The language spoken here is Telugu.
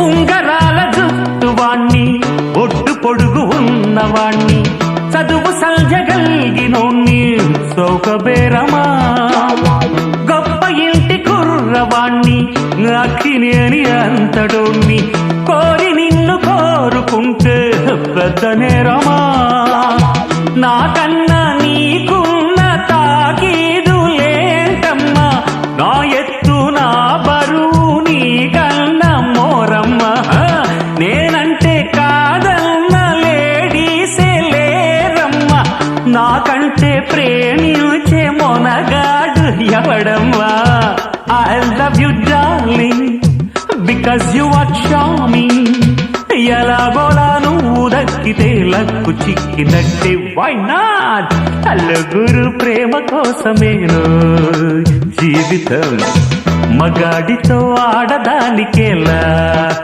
ఉంగరాల జుట్టువాణ్ణి ఒడ్డు పొడుగు ఉన్నవాణ్ణి చదువు సంజగల్గినోణ్ణి సౌకబేరమా గొప్ప ఇంటి కుర్రవాణ్ణి అక్కినేని అంతడోణ్ణి కోరి నిన్ను కోరుకుంటే పెద్ద నేరమా నాకన్నా నీకున్న తాకీదు లేంటమ్మా నా ఎత్తు నా బరువు నీకన్నా మోరమ్మ నేనంటే కాదన్న లేడీసే లేరమ్మ నాకంటే ప్రేమించే Monagadu ఎవడమ్మా I love you darling because you are charming ఎలాగోలా నువ్వు దక్కితే లక్కు చిక్కినట్టే why not అల్లుగురు ప్రేమ కోసమేను జీవితం మగాడితో ఆడదానికేలా